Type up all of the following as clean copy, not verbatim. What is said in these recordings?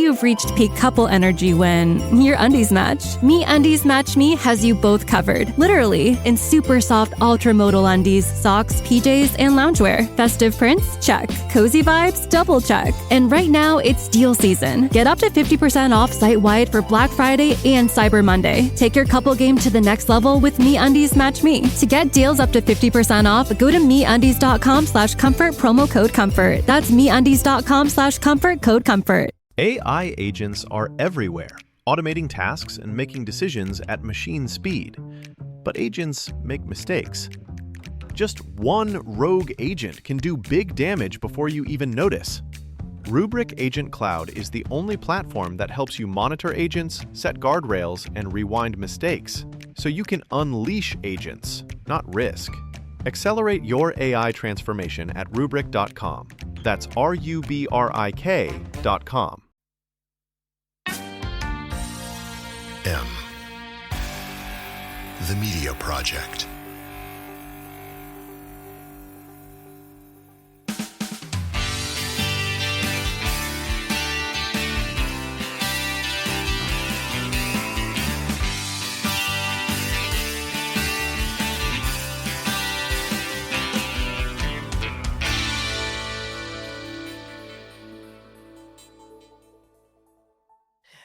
you've reached peak couple energy when your undies match. MeUndies Match Me has you both covered, literally, in super soft ultra-modal undies, socks, PJs, and loungewear. Festive prints? Check. Cozy vibes? Double check. And right now, it's deal season. Get up to 50% off site-wide for Black Friday and Cyber Monday. Take your couple game to the next level with MeUndies Match Me. To get deals up to 50% off, go to MeUndies.com/comfort, promo code COMFORT. That's MeUndies.com/comfort, code COMFORT. AI agents are everywhere, automating tasks and making decisions at machine speed. But agents make mistakes. Just one rogue agent can do big damage before you even notice. Rubrik Agent Cloud is the only platform that helps you monitor agents, set guardrails, and rewind mistakes, so you can unleash agents, not risk. Accelerate your AI transformation at Rubrik.com. That's RUBRIK.com. M. The Media Project.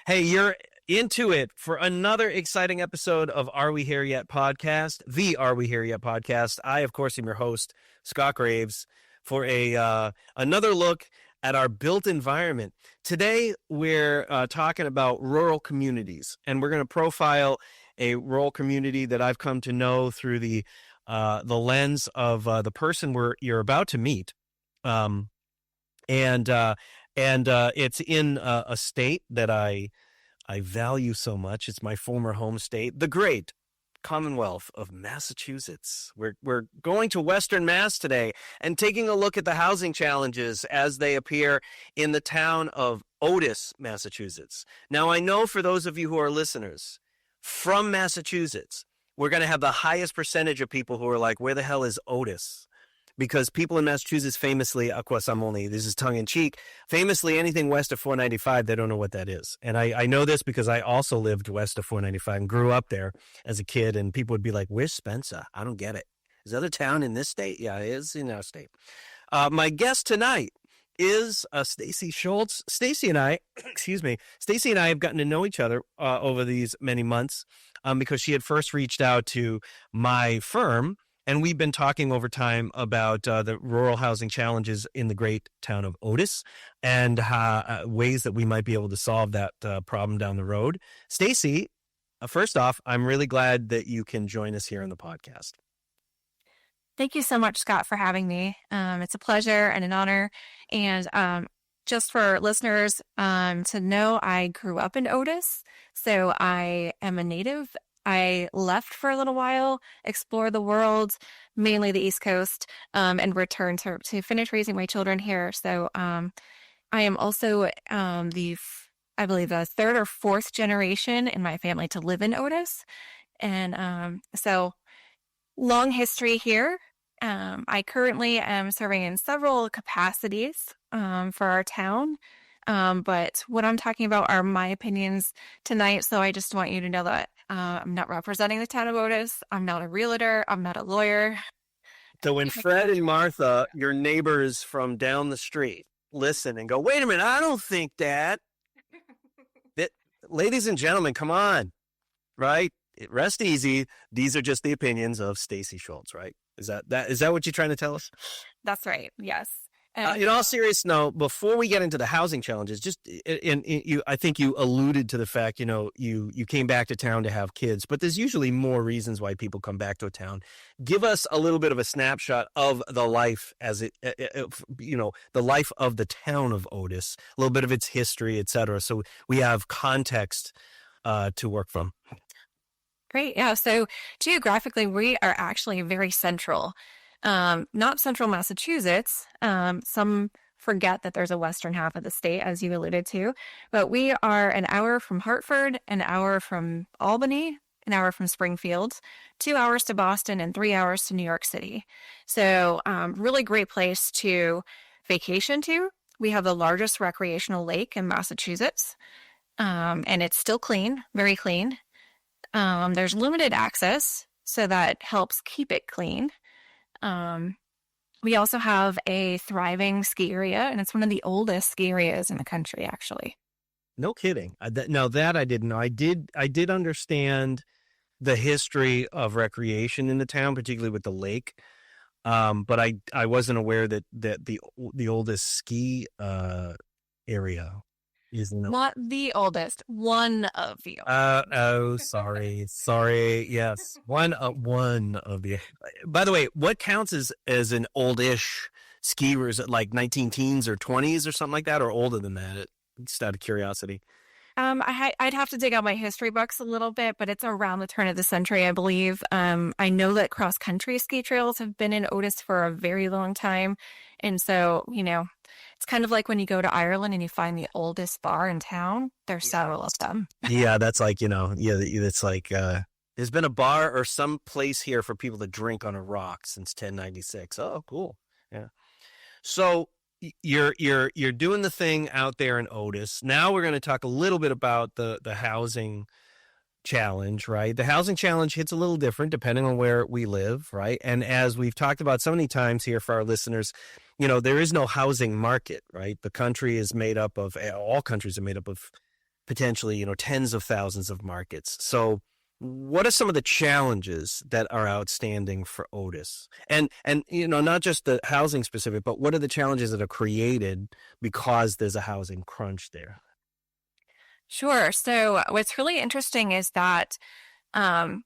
Hey, you're into it for another exciting episode of Are We Here Yet podcast, the Are We Here Yet podcast. I, of course, am your host, Scott Graves, for another look at our built environment. Today, we're talking about rural communities, and we're going to profile a rural community that I've come to know through the lens of the person you're about to meet. And it's in a state that I value so much. It's my former home state, the great Commonwealth of Massachusetts. We're going to Western Mass today and taking a look at the housing challenges as they appear in the town of Otis, Massachusetts. Now, I know for those of you who are listeners from Massachusetts, we're going to have the highest percentage of people who are like, where the hell is Otis? Because people in Massachusetts famously, of course, this is tongue in cheek, famously anything west of 495, they don't know what that is. And I know this because I also lived west of 495 and grew up there as a kid. And people would be like, where's Spencer? I don't get it. Is there a town in this state? Yeah, it is in our state. My guest tonight is Stacy Schultz. Stacy and I have gotten to know each other over these many months because she had first reached out to my firm. And we've been talking over time about the rural housing challenges in the great town of Otis and ways that we might be able to solve that problem down the road. Stacy, first off, I'm really glad that you can join us here on the podcast. Thank you so much, Scott, for having me. It's a pleasure and an honor. And just for listeners to know, I grew up in Otis, so I am a native. I left for a little while, explored the world, mainly the East Coast, and returned to finish raising my children here. So I am also the third or fourth generation in my family to live in Otis. And so long history here. I currently am serving in several capacities for our town. But what I'm talking about are my opinions tonight. So I just want you to know that I'm not representing the town of Otis. I'm not a realtor. I'm not a lawyer. So when Fred and Martha, your neighbors from down the street, listen and go, wait a minute, I don't think that. Ladies and gentlemen, come on, right? Rest easy. These are just the opinions of Stacy Schultz, right? Is that what you're trying to tell us? That's right. Yes. In all seriousness, no, before we get into the housing challenges, I think you alluded to the fact, you came back to town to have kids, but there's usually more reasons why people come back to a town. Give us a little bit of a snapshot of the life the life of the town of Otis, a little bit of its history, et cetera. So we have context to work from. Great. Yeah. So geographically, we are actually very central. Not central Massachusetts. Some forget that there's a western half of the state, as you alluded to, but we are an hour from Hartford, an hour from Albany, an hour from Springfield, 2 hours to Boston, and 3 hours to New York City. So really great place to vacation to. We have the largest recreational lake in Massachusetts, and it's still clean, very clean. There's limited access, so that helps keep it clean. We also have a thriving ski area, and it's one of the oldest ski areas in the country, actually. No kidding. Now that I didn't know. I did understand the history of recreation in the town, particularly with the lake. But I wasn't aware that the oldest ski area is in Not the oldest, one of the oldest. sorry. Yes, one of the. By the way, what counts as an oldish skier? Is it like 19 teens or 20s or something like that, or older than that? Just out of curiosity. I'd have to dig out my history books a little bit, but it's around the turn of the century, I believe. I know that cross-country ski trails have been in Otis for a very long time. And so, it's kind of like when you go to Ireland and you find the oldest bar in town. There's several of them. Yeah, that's like, it's like there's been a bar or some place here for people to drink on a rock since 1096. Oh, cool. Yeah. So you're doing the thing out there in Otis. Now we're going to talk a little bit about the housing challenge, right? The housing challenge hits a little different depending on where we live, right? And as we've talked about so many times here for our listeners, there is no housing market, right? The country is made up of, all countries are made up of potentially, tens of thousands of markets. So what are some of the challenges that are outstanding for Otis? And not just the housing specific, but what are the challenges that are created because there's a housing crunch there? Sure. So what's really interesting is that the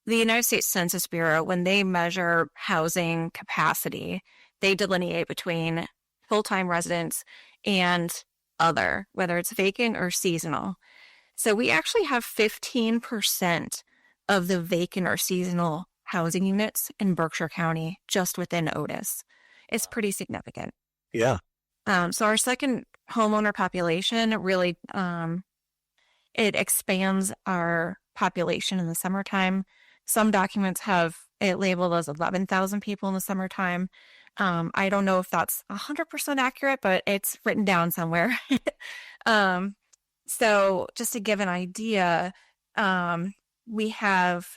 United States Census Bureau, when they measure housing capacity, they delineate between full-time residents and other, whether it's vacant or seasonal. So we actually have 15% of the vacant or seasonal housing units in Berkshire County just within Otis. It's pretty significant. Yeah. So our second homeowner population really, it expands our population in the summertime. Some documents have it labeled as 11,000 people in the summertime. I don't know if that's 100% accurate, but it's written down somewhere. So just to give an idea, we have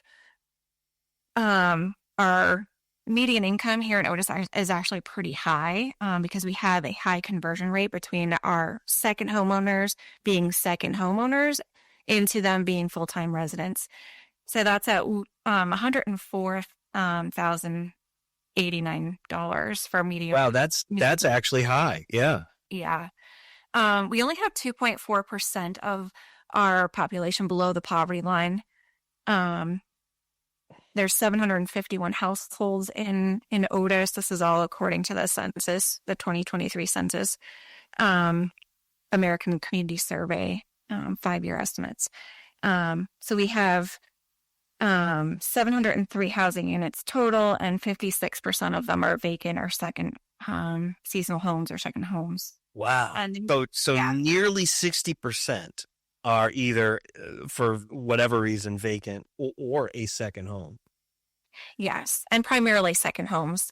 our median income here in Otis is actually pretty high because we have a high conversion rate between our second homeowners being second homeowners into them being full-time residents. So that's at $104,089 for median. Wow, that's actually high. Yeah. Yeah. We only have 2.4% of our population below the poverty line. There's 751 households in Otis. This is all according to the census, the 2023 census, American Community Survey, 5-year estimates. So we have 703 housing units total, and 56% of them are vacant or second seasonal homes or second homes. Wow. So yeah. Nearly 60% are either, for whatever reason, vacant or a second home. Yes, and primarily second homes.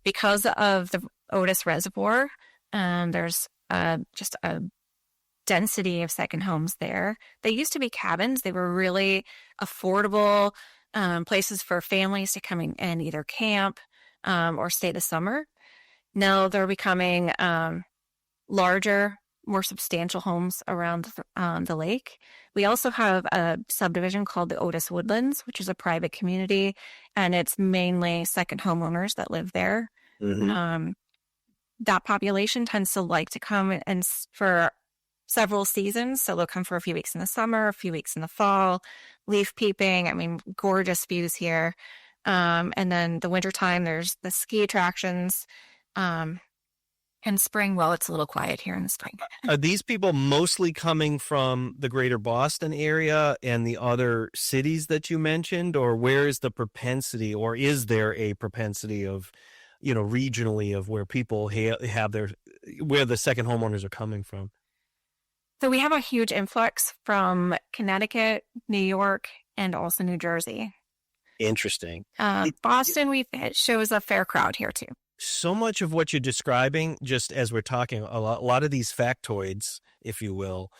Because of the Otis Reservoir, there's just a density of second homes there. They used to be cabins. They were really affordable places for families to come in and either camp or stay the summer. Now they're becoming larger, more substantial homes around the lake. We also have a subdivision called the Otis Woodlands, which is a private community, and it's mainly second homeowners that live there. Mm-hmm. That population tends to like to come and for several seasons. So they'll come for a few weeks in the summer, a few weeks in the fall, leaf peeping. I mean, gorgeous views here. And then the wintertime, there's the ski attractions. In spring, well, it's a little quiet here in the spring. Are these people mostly coming from the greater Boston area and the other cities that you mentioned? Or where is the propensity, or is there a propensity of, regionally of where people have where the second homeowners are coming from? So we have a huge influx from Connecticut, New York, and also New Jersey. Interesting. Boston, it shows a fair crowd here too. so much of what you're describing, just as we're talking, a lot of these factoids, if you will,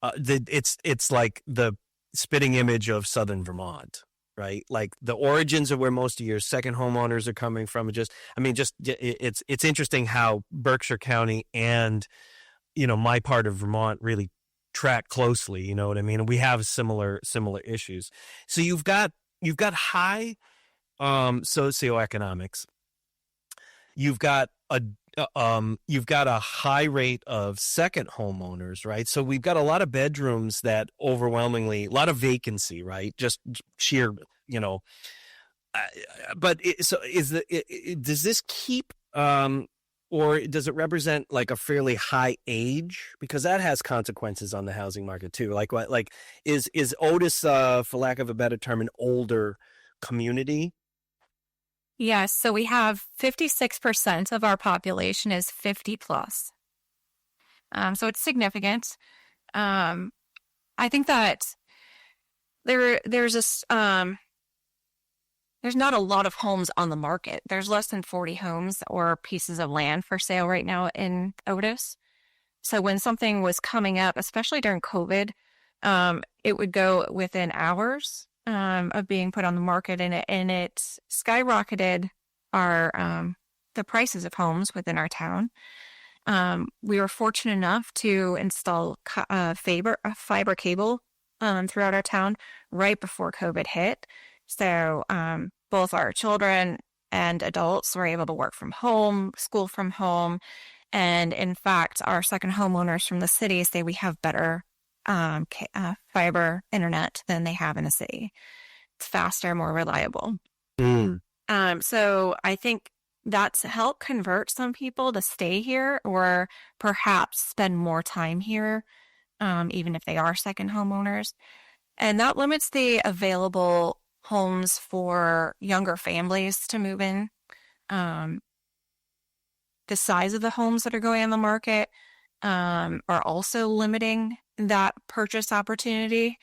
it's like the spitting image of Southern Vermont, right? Like the origins of where most of your second homeowners are coming from. It's interesting how Berkshire County and, my part of Vermont really track closely. You know what I mean? And we have similar issues. So you've got high socioeconomics. You've got a high rate of second homeowners, right? So we've got a lot of bedrooms that overwhelmingly, a lot of vacancy, right? Just sheer, does this keep, or does it represent like a fairly high age? Because that has consequences on the housing market too. Is Otis, for lack of a better term, an older community? Yes. So we have 56% of our population is 50 plus. So it's significant. I think that there's not a lot of homes on the market. There's less than 40 homes or pieces of land for sale right now in Otis. So when something was coming up, especially during COVID, it would go within hours of being put on the market, and it skyrocketed the prices of homes within our town. We were fortunate enough to install fiber cable throughout our town right before COVID hit. So both our children and adults were able to work from home, school from home, and in fact, our second homeowners from the city say we have better fiber internet than they have in a city. It's faster, more reliable. So I think that's helped convert some people to stay here or perhaps spend more time here, even if they are second homeowners. And that limits the available homes for younger families to move in. The size of the homes that are going on the market are also limiting that purchase opportunity.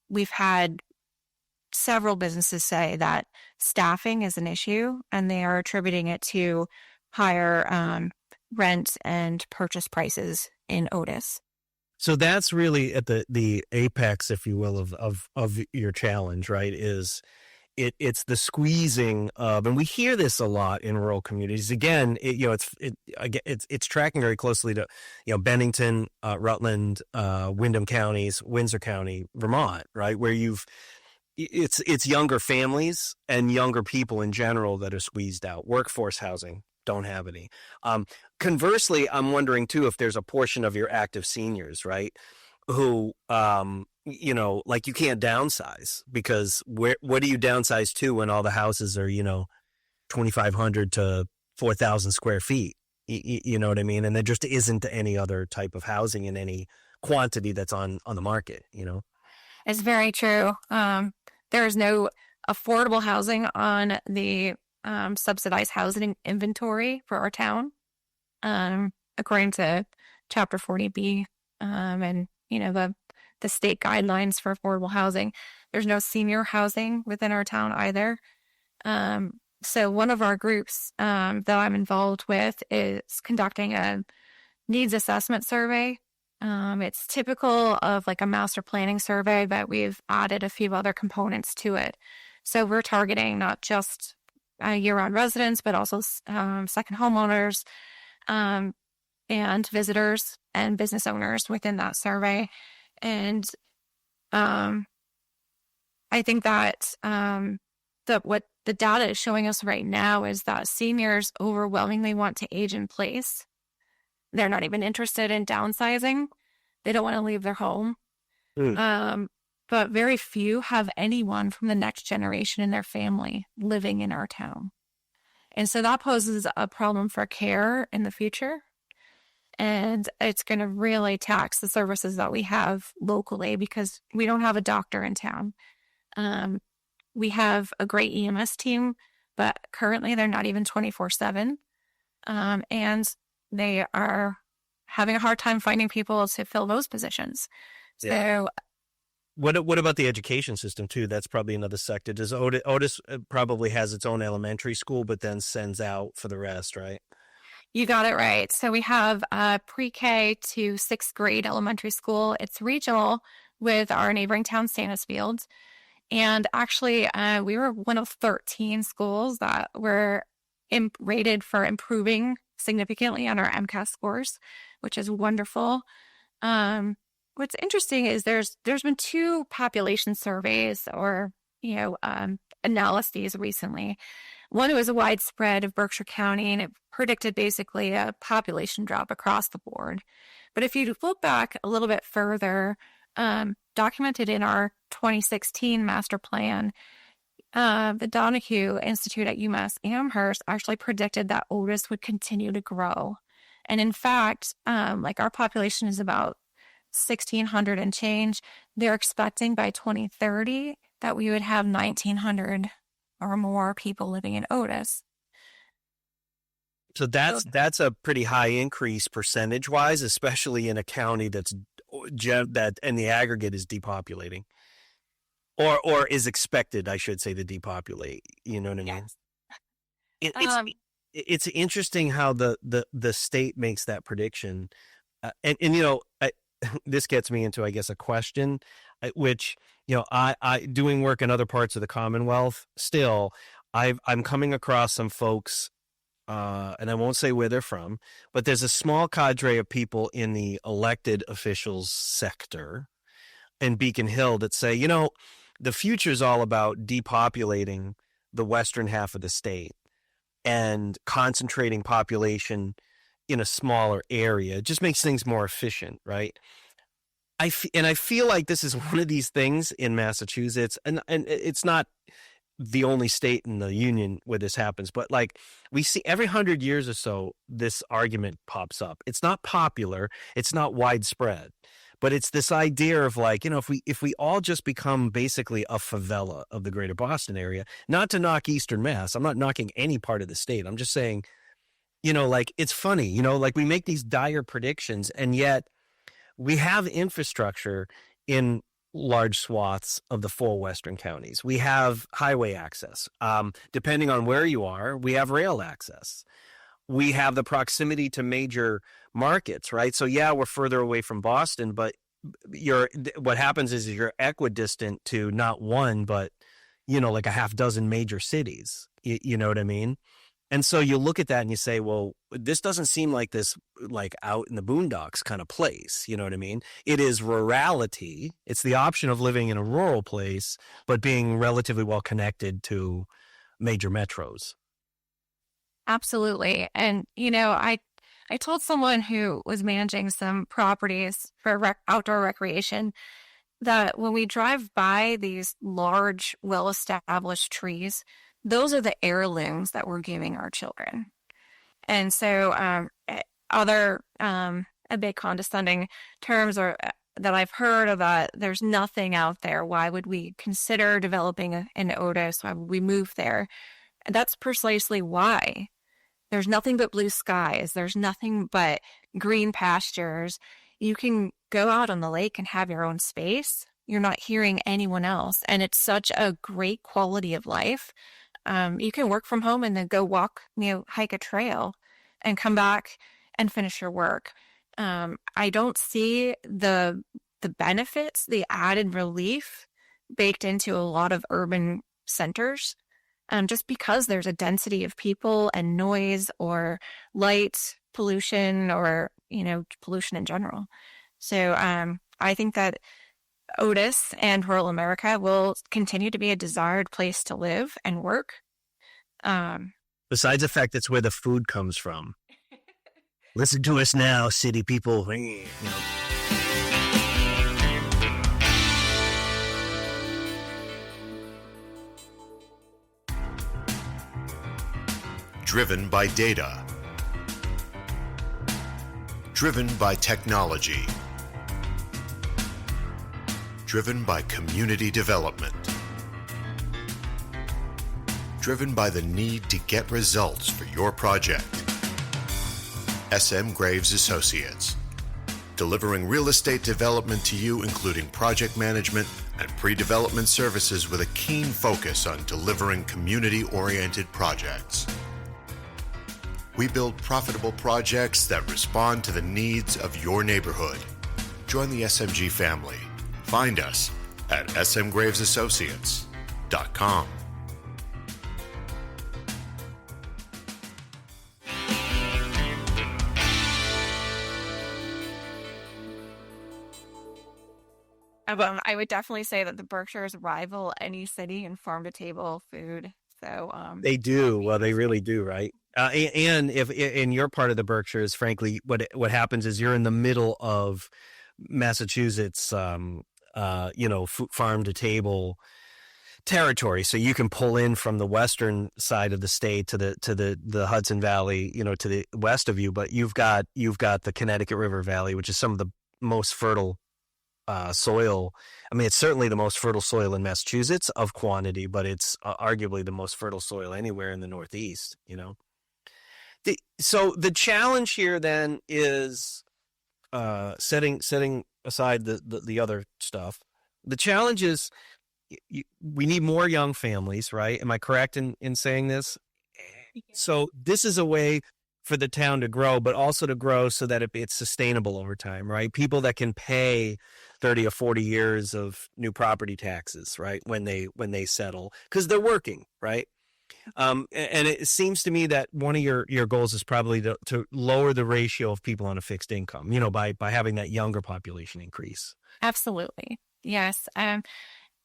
We've had several businesses say that staffing is an issue, and they are attributing it to higher rent and purchase prices in Otis. So that's really at the apex, if you will, of your challenge, right? It's the squeezing of, and we hear this a lot in rural communities. Again, it's tracking very closely to, Bennington, Rutland, Windham counties, Windsor County, Vermont, right? Where it's younger families and younger people in general that are squeezed out. Workforce housing, don't have any. Conversely, I'm wondering too if there's a portion of your active seniors, right, who like you can't downsize, because what do you downsize to when all the houses are 2,500 to 4,000 square feet? You know what I mean? And there just isn't any other type of housing in any quantity that's on the market. It's very true. There is no affordable housing on the subsidized housing inventory for our town, according to Chapter 40B and the state guidelines for affordable housing. There's no senior housing within our town either. So one of our groups that I'm involved with is conducting a needs assessment survey. It's typical of like a master planning survey, but we've added a few other components to it. So we're targeting not just year-round residents, but also second homeowners and visitors and business owners within that survey. And I think that what the data is showing us right now is that seniors overwhelmingly want to age in place. They're not even interested in downsizing. They don't want to leave their home. But very few have anyone from the next generation in their family living in our town. And so that poses a problem for care in the future. And it's going to really tax the services that we have locally, because we don't have a doctor in town. We have a great EMS team, but currently they're not even 24/7. And they are having a hard time finding people to fill those positions. Yeah. So What about the education system too? That's probably another sector. Does Otis probably has its own elementary school, but then sends out for the rest, right? You got it right. So we have pre-K to sixth grade elementary school. It's regional with our neighboring town, Stannisfield. And actually, we were one of 13 schools that were rated for improving significantly on our MCAS scores, which is wonderful. What's interesting is there's been 2 population surveys or analyses recently. One was a widespread of Berkshire County, and it predicted basically a population drop across the board. But if you look back a little bit further, documented in our 2016 master plan, the Donahue Institute at UMass Amherst actually predicted that Otis would continue to grow. And in fact, our population is about 1,600 and change. They're expecting by 2030 that we would have 1,900 or more people living in Otis. So that's a pretty high increase percentage wise, especially in a county that in the aggregate is depopulating, or is expected, I should say, to depopulate. You know what I mean? Yes. It's interesting how the state makes that prediction, and this gets me into, I guess, a question, which I doing work in other parts of the Commonwealth. Still, I'm coming across some folks. And I won't say where they're from, but there's a small cadre of people in the elected officials sector in Beacon Hill that say, the future is all about depopulating the western half of the state and concentrating population in a smaller area. It just makes things more efficient, right? I feel like this is one of these things in Massachusetts, and it's not the only state in the union where this happens, but we see every 100 years or so, this argument pops up. It's not popular, it's not widespread, but it's this idea of if we all just become basically a favela of the greater Boston area, not to knock Eastern Mass, I'm not knocking any part of the state, I'm just saying, it's funny, we make these dire predictions, and yet we have infrastructure in large swaths of the 4 western counties. We have highway access. Depending on where you are, we have rail access. We have the proximity to major markets, right? So yeah, we're further away from Boston, but what happens is you're equidistant to not one, but a half dozen major cities. You know what I mean? And so you look at that and you say, well, this doesn't seem like this, out in the boondocks kind of place. You know what I mean? It is rurality. It's the option of living in a rural place, but being relatively well connected to major metros. Absolutely. And, I told someone who was managing some properties for outdoor recreation that when we drive by these large, well-established trees, those are the heirlooms that we're giving our children. And so a bit condescending terms that I've heard of that there's nothing out there. Why would we consider developing an Otis? Why would we move there? And that's precisely why. There's nothing but blue skies. There's nothing but green pastures. You can go out on the lake and have your own space. You're not hearing anyone else. And it's such a great quality of life. You can work from home and then go walk, hike a trail and come back and finish your work. I don't see the benefits, the added relief baked into a lot of urban centers, just because there's a density of people and noise or light pollution or, pollution in general. So I think that Otis and rural America will continue to be a desired place to live and work. Besides the fact that's where the food comes from. Listen to us now, city people. Driven by data. Driven by technology. Driven by community development. Driven by the need to get results for your project. SM Graves Associates. Delivering real estate development to you, including project management, and pre-development services with a keen focus on delivering community-oriented projects. We build profitable projects that respond to the needs of your neighborhood. Join the SMG family. Find us at smgravesassociates.com. I would definitely say that the Berkshires rival any city in farm-to-table food. So They do. Well, they really do, right? And if in your part of the Berkshires, frankly, what happens is you're in the middle of Massachusetts, farm to table territory, so you can pull in from the western side of the state to the Hudson Valley, to the west of you. But you've got the Connecticut River Valley, which is some of the most fertile soil. I mean, it's certainly the most fertile soil in Massachusetts of quantity, but it's arguably the most fertile soil anywhere in the Northeast. So the challenge here then is setting aside the other stuff. The challenge is we need more young families, right? Am I correct in saying this? So this is a way for the town to grow, but also to grow so that it's sustainable over time, right? People that can pay 30 or 40 years of new property taxes, right? When they settle, because they're working, right? And it seems to me that one of your goals is probably to lower the ratio of people on a fixed income, by having that younger population increase. absolutely. Yes.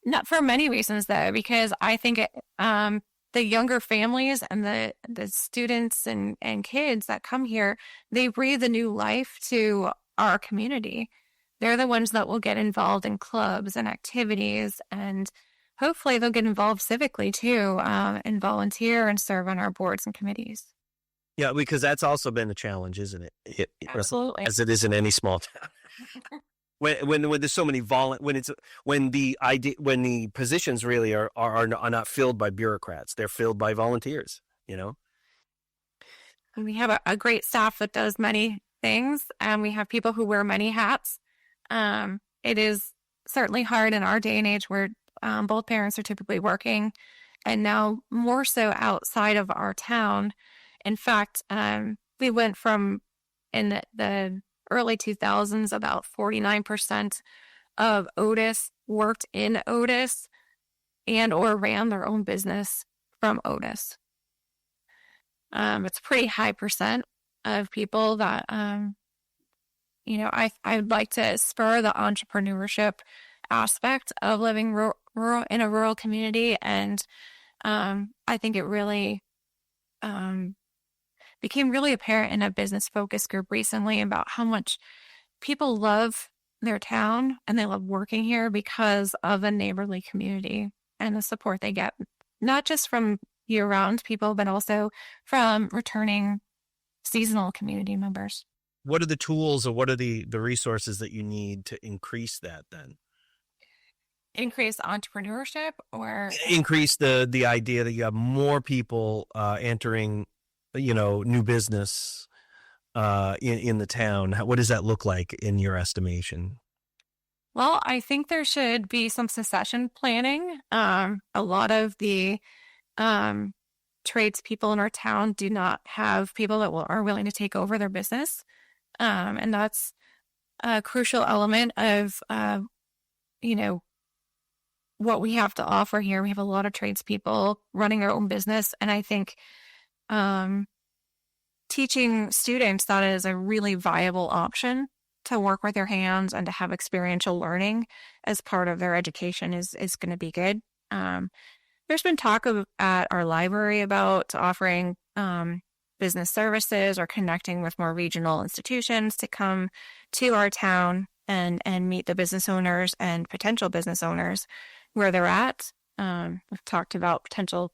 Not for many reasons though, because I think the younger families and the students and kids that come here, they breathe a new life to our community. They're the ones that will get involved in clubs and activities, and hopefully they'll get involved civically too, and volunteer and serve on our boards and committees. Yeah, because that's also been a challenge, isn't it? Absolutely. As it is in any small town. When there's so many when the positions really are not filled by bureaucrats, they're filled by volunteers. And we have a great staff that does many things, and we have people who wear many hats. It is certainly hard in our day and age where both parents are typically working, and now more so outside of our town. In fact, we went from in the early 2000s, about 49% of Otis worked in Otis and or ran their own business from Otis. It's a pretty high percent of people that, I'd like to spur the entrepreneurship aspect of living rural in a rural community. And I think it really became really apparent in a business focus group recently about how much people love their town and they love working here because of the neighborly community and the support they get, not just from year-round people, but also from returning seasonal community members. What are the tools or what are the resources that you need to increase that then? Increase entrepreneurship or increase the idea that you have more people entering new business in the town. What does that look like in your estimation? Well, I think there should be some succession planning. A lot of the tradespeople in our town do not have people that are willing to take over their business. And that's a crucial element of, what we have to offer here. We have a lot of tradespeople running their own business. And I think teaching students that is a really viable option to work with their hands and to have experiential learning as part of their education is going to be good. There's been talk at our library about offering business services or connecting with more regional institutions to come to our town and meet the business owners and potential business owners where they're at. We've talked about potential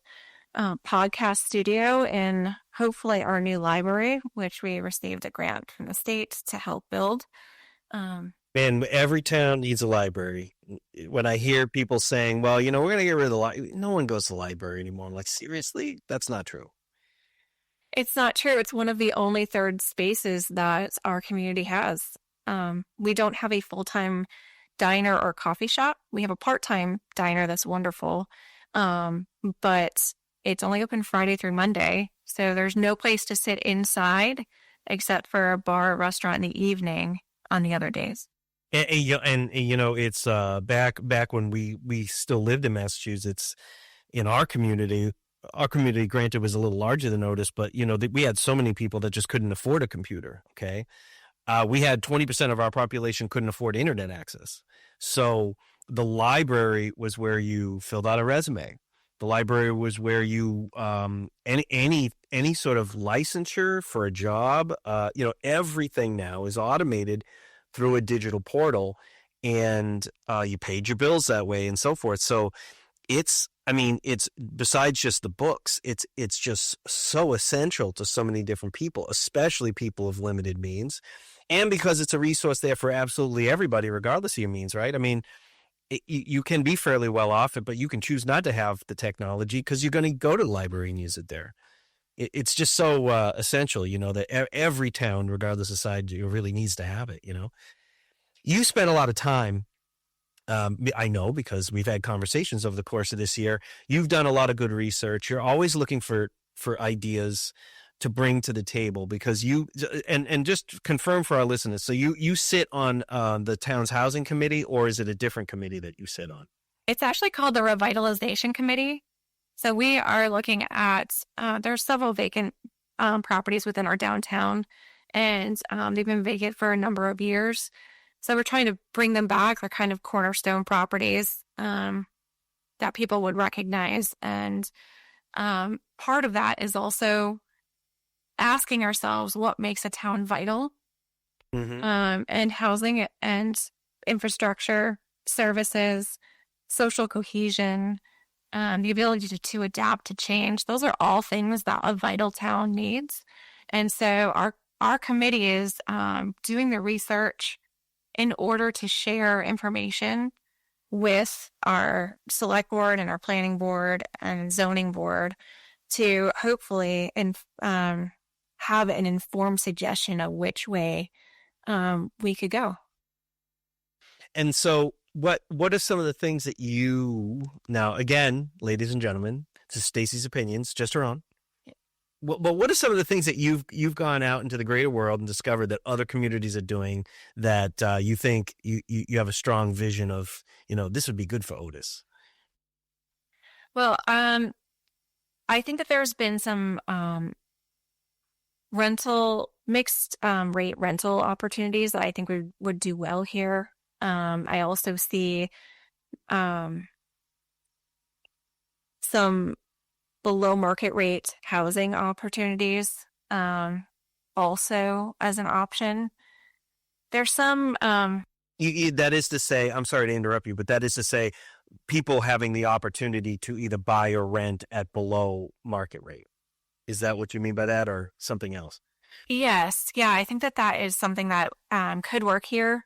podcast studio in hopefully our new library, which we received a grant from the state to help build. Man, every town needs a library. When I hear people saying, well, we're going to get rid of the library, no one goes to the library anymore. I'm like, seriously? That's not true. It's not true. It's one of the only third spaces that our community has. We don't have a full-time diner or coffee shop. We have a part-time diner that's wonderful, but it's only open Friday through Monday. So there's no place to sit inside except for a bar or restaurant in the evening on the other days. And it's back when we still lived in Massachusetts. In our community, granted, was a little larger than Otis, but we had so many people that just couldn't afford a computer. Okay, we had 20% of our population couldn't afford internet access, so the library was where you filled out a resume. The library was where you any sort of licensure for a job. Everything now is automated through a digital portal, and you paid your bills that way and so forth. So it's besides just the books, it's just so essential to so many different people, especially people of limited means, and because it's a resource there for absolutely everybody, regardless of your means, right? I mean, you can be fairly well off it, but you can choose not to have the technology because you're going to go to the library and use it there. It's just so essential, that every town, regardless of size, really needs to have it. You spent a lot of time. I know because we've had conversations over the course of this year. You've done a lot of good research. You're always looking for ideas to bring to the table because and just confirm for our listeners. So you sit on the town's housing committee, or is it a different committee that you sit on? It's actually called the Revitalization Committee. So we are looking at, there's several vacant properties within our downtown, and they've been vacant for a number of years. So we're trying to bring them back. They're kind of cornerstone properties that people would recognize. And part of that is also asking ourselves what makes a town vital, and housing and infrastructure, services, social cohesion, the ability to adapt to change. Those are all things that a vital town needs. And so our committee is doing the research in order to share information with our select board and our planning board and zoning board to hopefully have an informed suggestion of which way we could go. And so what are some of the things that now, again, ladies and gentlemen, this is Stacy's opinions, just her own. But what are some of the things that you've gone out into the greater world and discovered that other communities are doing that you think you have a strong vision of, this would be good for Otis? Well, I think that there's been some mixed rate rental opportunities that I think would do well here. I also see some below market rate housing opportunities also as an option. There's some that is to say, I'm sorry to interrupt you, but that is to say people having the opportunity to either buy or rent at below market rate. Is that what you mean by that, or something else? Yes. Yeah, I think that is something that could work here.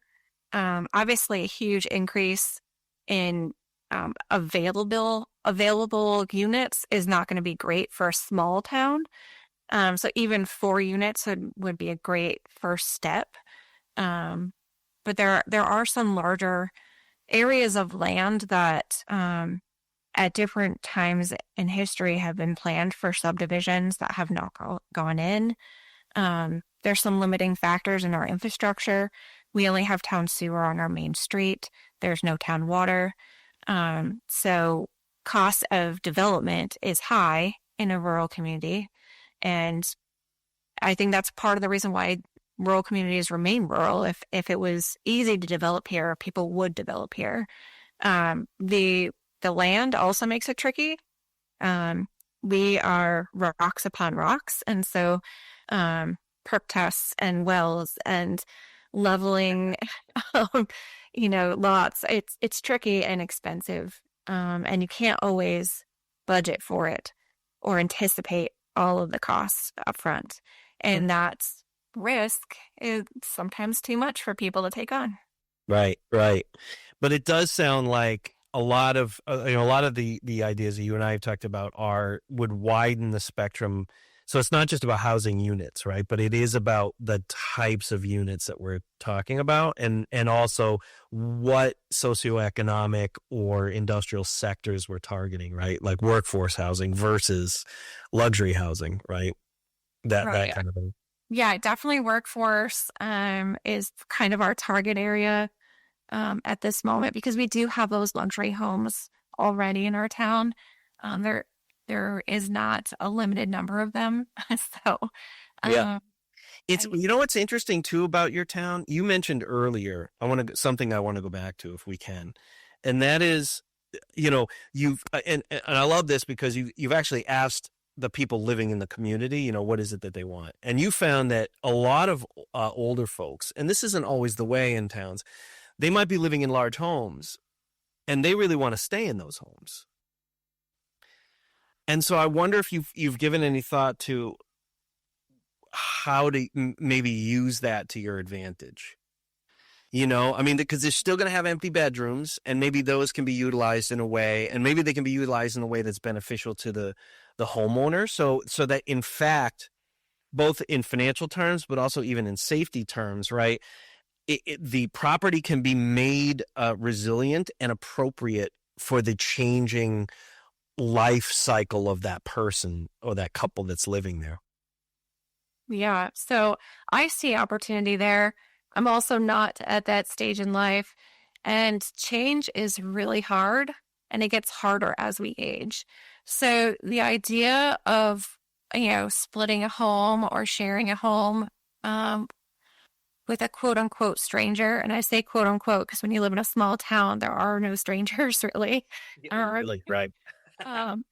Obviously, a huge increase in available units is not going to be great for a small town. So even 4 units would be a great first step. But there are some larger areas of land that at different times in history have been planned for subdivisions that have not gone in. There's some limiting factors in our infrastructure. We only have town sewer on our main street. There's no town water. So cost of development is high in a rural community. And I think that's part of the reason why rural communities remain rural. If it was easy to develop here, people would develop here. The land also makes it tricky. We are rocks upon rocks. And so perk tests and wells and leveling, lots, it's tricky and expensive. And you can't always budget for it or anticipate all of the costs up front. And that's risk is sometimes too much for people to take on. Right. But it does sound like a lot of the ideas that you and I have talked about would widen the spectrum So it's not just about housing units, right? But it is about the types of units that we're talking about, and also what socioeconomic or industrial sectors we're targeting, right? Like workforce housing versus luxury housing, right? That Right. kind of thing. Yeah, definitely workforce is kind of our target area at this moment because we do have those luxury homes already in our town. There is not a limited number of them. So, Yeah. um, It's, I, you know, what's interesting too about your town? You mentioned earlier, something I want to go back to if we can. And that is, you know, and I love this because you've actually asked the people living in the community, you know, what is it that they want? And you found that a lot of older folks, and this isn't always the way in towns, they might be living in large homes and they really want to stay in those homes. And so I wonder if you've given any thought to how to maybe use that to your advantage. You know, I mean, because they're still going to have empty bedrooms, and maybe those can be utilized in a way, and maybe they can be utilized in a way that's beneficial to the homeowner. So that in fact, both in financial terms, but also even in safety terms, right? The property can be made resilient and appropriate for the changing life cycle of that person or that couple that's living there. yeah, so I see opportunity there. I'm also not at that stage in life, and change is really hard, and it gets harder as we age. So the idea of, splitting a home or sharing a home um, with a quote unquote stranger, and I say quote unquote because when you live in a small town, there are no strangers really. Yeah, Um, really, right? um,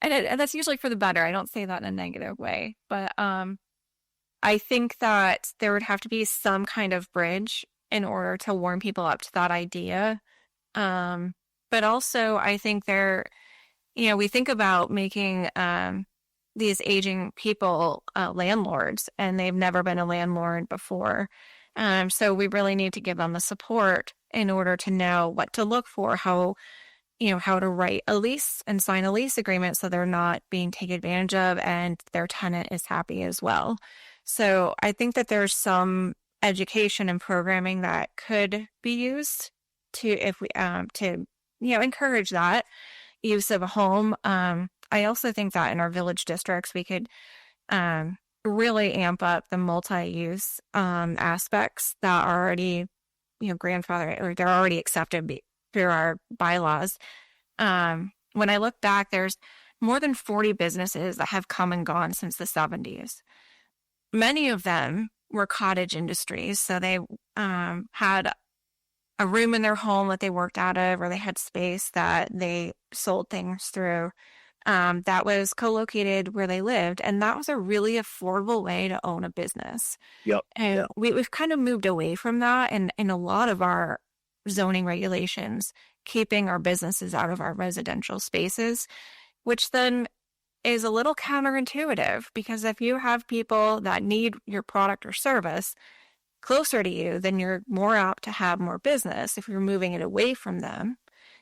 and that's usually for the better. I don't say that in a negative way, but I think that there would have to be some kind of bridge in order to warm people up to that idea. Um, but also, I think we think about making these aging people landlords, and they've never been a landlord before. So we really need to give them the support in order to know what to look for, how to write a lease and sign a lease agreement so they're not being taken advantage of and their tenant is happy as well. So I think that there's some education and programming that could be used if we to encourage that use of a home. I also think that in our village districts we could really amp up the multi-use aspects that are already grandfathered or they're already accepted through our bylaws. When I look back, there's more than 40 businesses that have come and gone since the 70s. Many of them were cottage industries, so they had a room in their home that they worked out of, or they had space that they sold things through that was co-located where they lived, and that was a really affordable way to own a business. Yep. And Yep. we've kind of moved away from that, and in a lot of our zoning regulations, keeping our businesses out of our residential spaces, which then is a little counterintuitive because if you have people that need your product or service closer to you, then you're more apt to have more business. If you're moving it away from them,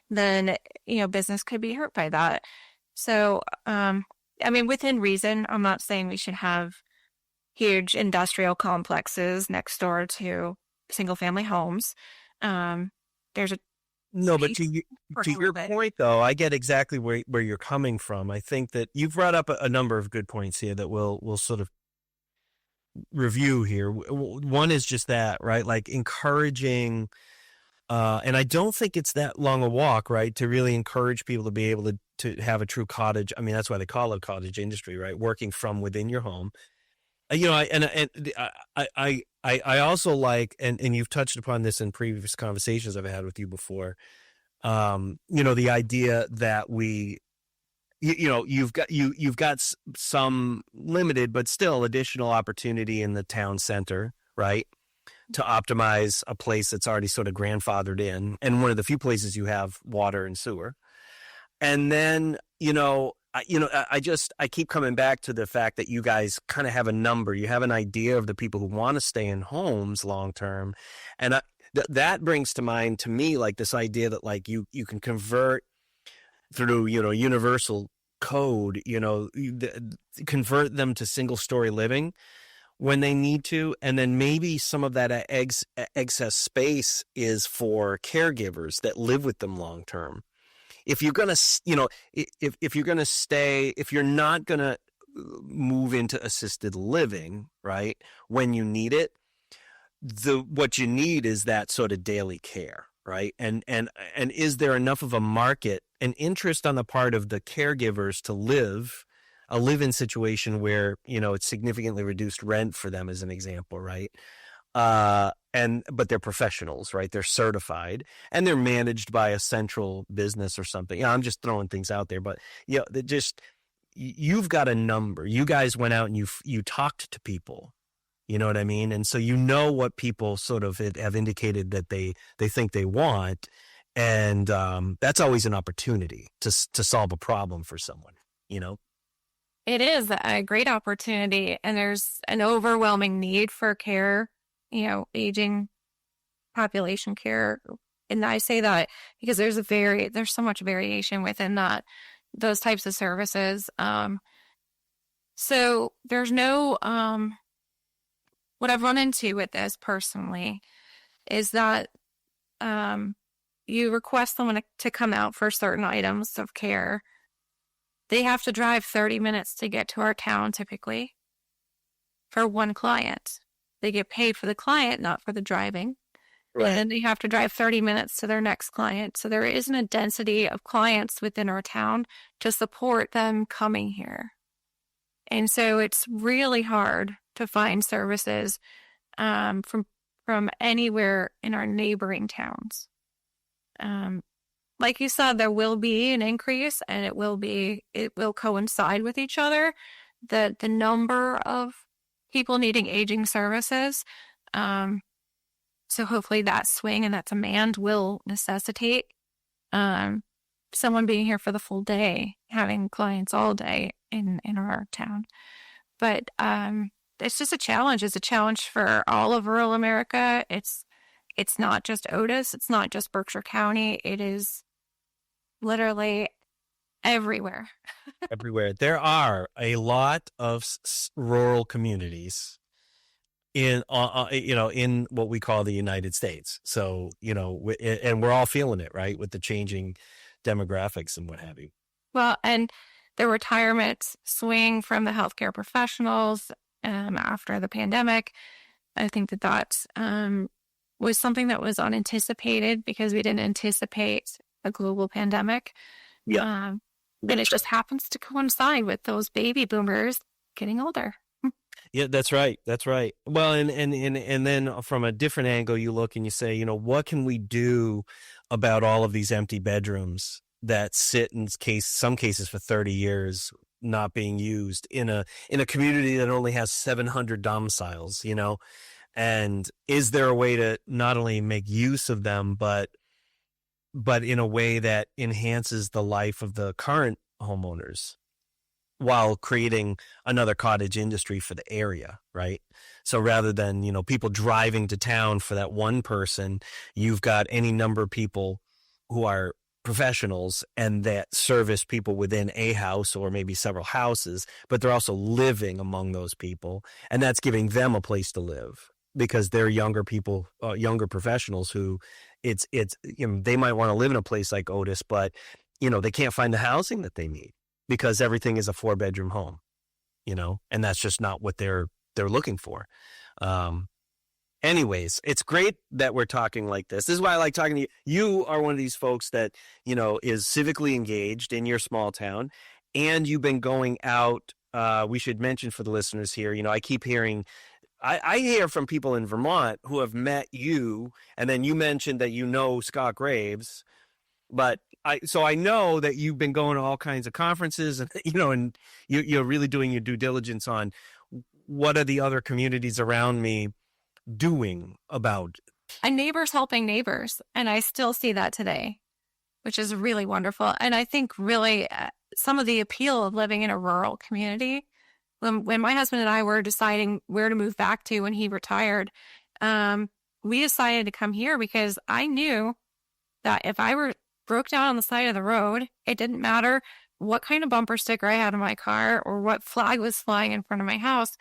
then, business could be hurt by that. So, within reason, I'm not saying we should have huge industrial complexes next door to single family homes. There's a No, but space for to all your of it. point, though, I get exactly where you're coming from. I think that you've brought up a number of good points here that we'll sort of review here. One is just that, right? Like encouraging, and I don't think it's that long a walk, right? To really encourage people to be able to have a true cottage. I mean, that's why they call it cottage industry, right? Working from within your home. I also like, and you've touched upon this in previous conversations I've had with you before. The idea that you've got some limited but still additional opportunity in the town center, right? To optimize a place that's already sort of grandfathered in, and one of the few places you have water and sewer. And then, I keep coming back to the fact that you guys kind of have a number. You have an idea of the people who want to stay in homes long term, and that brings to mind to me like this idea that like you can convert through universal code, convert them to single story living when they need to. And then maybe some of that excess space is for caregivers that live with them long term. If you're going to, if you're going to stay, if you're not going to move into assisted living, right, when you need it, what you need is that sort of daily care, right? And is there enough of a market and interest on the part of the caregivers to live a live-in situation where, it's significantly reduced rent for them, as an example, right? But they're professionals, right? They're certified and they're managed by a central business or something. I'm just throwing things out there, but you've got a number. You guys went out and you talked to people, you know what I mean? And so what people sort of have indicated that they think they want. And that's always an opportunity to solve a problem for someone, It is a great opportunity, and there's an overwhelming need for care, aging population care. And I say that because there's so much variation within those types of services. So there's no, what I've run into with this personally is that, you request someone to come out for certain items of care. They have to drive 30 minutes to get to our town typically for one client. They get paid for the client, not for the driving. Right. And then they have to drive 30 minutes to their next client. So there isn't a density of clients within our town to support them coming here. And so it's really hard to find services from anywhere in our neighboring towns. Like you said, there will be an increase, and it will coincide with each other. The number of people needing aging services. So hopefully that swing and that demand will necessitate someone being here for the full day, having clients all day in our town. But it's just a challenge. It's a challenge for all of rural America. It's not just Otis. It's not just Berkshire County. It is literally everywhere. Everywhere. There are a lot of rural communities in what we call the United States. So, and we're all feeling it, right? With the changing demographics and what have you. Well, and the retirement swing from the healthcare professionals after the pandemic, I think that was something that was unanticipated because we didn't anticipate a global pandemic. Yeah. And it just happens to coincide with those baby boomers getting older. Yeah, that's right. That's right. Well, and then from a different angle, you look and you say, what can we do about all of these empty bedrooms that sit in some cases for 30 years not being used in a community that only has 700 domiciles, And is there a way to not only make use of them, but in a way that enhances the life of the current homeowners while creating another cottage industry for the area, right? So rather than, people driving to town for that one person, you've got any number of people who are professionals and that service people within a house or maybe several houses, but they're also living among those people. And that's giving them a place to live because they're younger people, younger professionals who they might want to live in a place like Otis, but, they can't find the housing that they need because everything is a 4-bedroom home, and that's just not what they're looking for. Anyways, it's great that we're talking like this. This is why I like talking to you. You are one of these folks that, is civically engaged in your small town, and you've been going out. We should mention for the listeners here, I keep hearing, I hear from people in Vermont who have met you, and then you mentioned that Scott Graves, but I know that you've been going to all kinds of conferences and, and you're really doing your due diligence on what are the other communities around me doing about. And neighbors helping neighbors. And I still see that today, which is really wonderful. And I think really some of the appeal of living in a rural community, when my husband and I were deciding where to move back to when he retired, we decided to come here because I knew that if I broke down on the side of the road, it didn't matter what kind of bumper sticker I had in my car or what flag was flying in front of my house,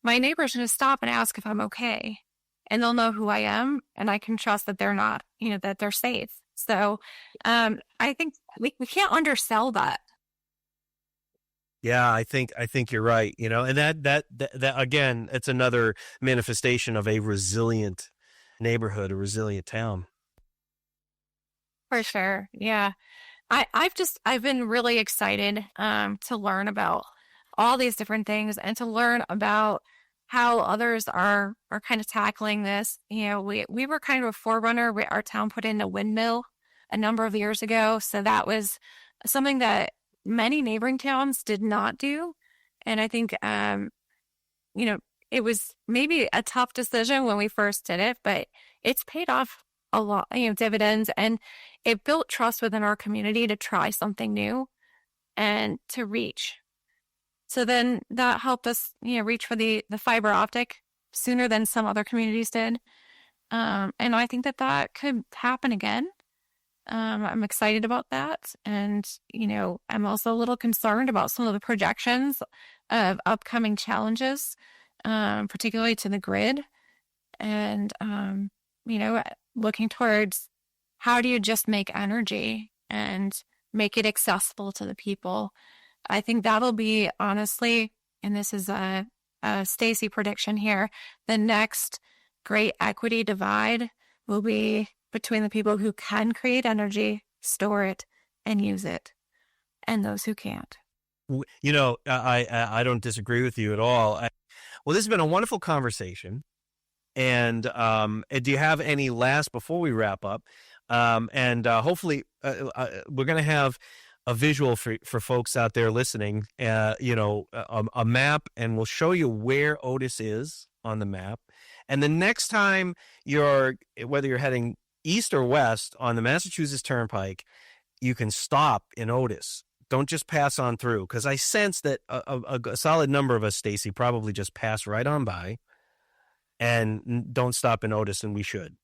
my neighbor's going to stop and ask if I'm okay. And they'll know who I am, and I can trust that they're not, that they're safe. So I think we can't undersell that. Yeah, I think you're right. And that again, it's another manifestation of a resilient neighborhood, a resilient town. For sure. Yeah. I've been really excited to learn about all these different things and to learn about how others are kind of tackling this. We were kind of a forerunner. Our town put in a windmill a number of years ago. So that was something that many neighboring towns did not do. And I think, it was maybe a tough decision when we first did it, but it's paid off a lot, dividends, and it built trust within our community to try something new and to reach. So then that helped us, reach for the fiber optic sooner than some other communities did. And I think that could happen again. I'm excited about that. And, I'm also a little concerned about some of the projections of upcoming challenges, particularly to the grid. And, looking towards how do you just make energy and make it accessible to the people. I think that'll be, honestly, and this is a Stacy prediction here, the next great equity divide will be between the people who can create energy, store it, and use it, and those who can't. I don't disagree with you at all. Well, this has been a wonderful conversation. And do you have any last before we wrap up? And hopefully we're going to have a visual for folks out there listening, a map, and we'll show you where Otis is on the map. And the next time whether you're heading east or west on the Massachusetts Turnpike, you can stop in Otis. Don't just pass on through, because I sense that a solid number of us, Stacy, probably just pass right on by and don't stop in Otis, and we should.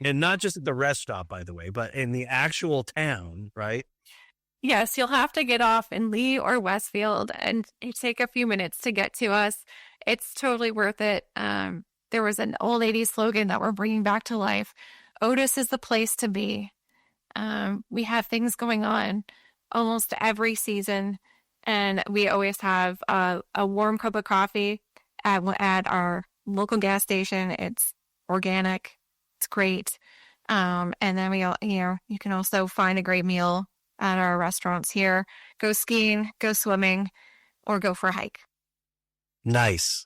And not just at the rest stop, by the way, but in the actual town, right? Yes, you'll have to get off in Lee or Westfield, and it take a few minutes to get to us. It's totally worth it. There was an old 80s slogan that we're bringing back to life. Otis is the place to be. We have things going on almost every season, and we always have a warm cup of coffee at our local gas station. It's organic. It's great. And then you can also find a great meal at our restaurants here. Go skiing, go swimming, or go for a hike. Nice.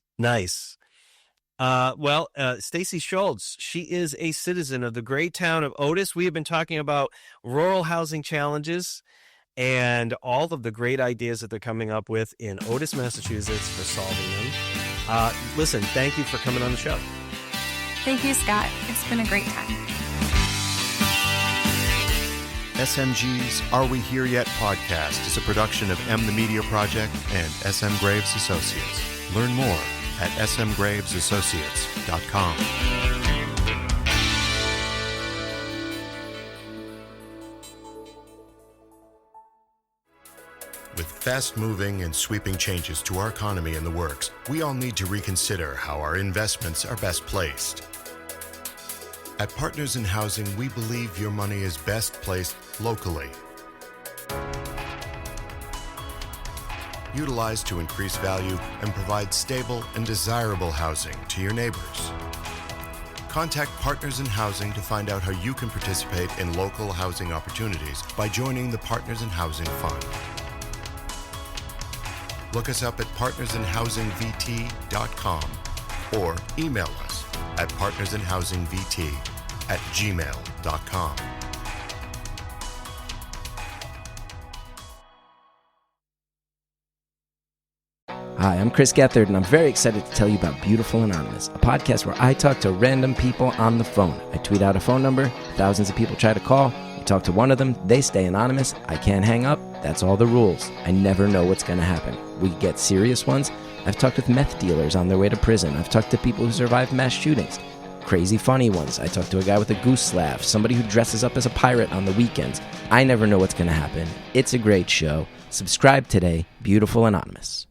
Stacy Schultz, she is a citizen of the great town of Otis. We have been talking about rural housing challenges and all of the great ideas that they're coming up with in Otis, Massachusetts for solving them. Listen, thank you for coming on the show. Thank you, Scott. It's been a great time. SMG's Are We Here Yet podcast is a production of M the Media Project and SM Graves Associates. Learn more at smgravesassociates.com. With fast-moving and sweeping changes to our economy in the works, we all need to reconsider how our investments are best placed. At Partners in Housing, we believe your money is best placed locally. Utilized to increase value and provide stable and desirable housing to your neighbors. Contact Partners in Housing to find out how you can participate in local housing opportunities by joining the Partners in Housing Fund. Look us up at partnersinhousingvt.com or email us at partnersinhousingvt@gmail.com. Hi, I'm Chris Gethard, and I'm very excited to tell you about Beautiful Anonymous, a podcast where I talk to random people on the phone. I tweet out a phone number, thousands of people try to call. We talk to one of them, they stay anonymous, I can't hang up, that's all the rules. I never know what's going to happen. We get serious ones. I've talked with meth dealers on their way to prison. I've talked to people who survived mass shootings. crazy funny ones. I talk to a guy with a goose laugh, somebody who dresses up as a pirate on the weekends. I never know what's going to happen. It's a great show. Subscribe today, Beautiful Anonymous.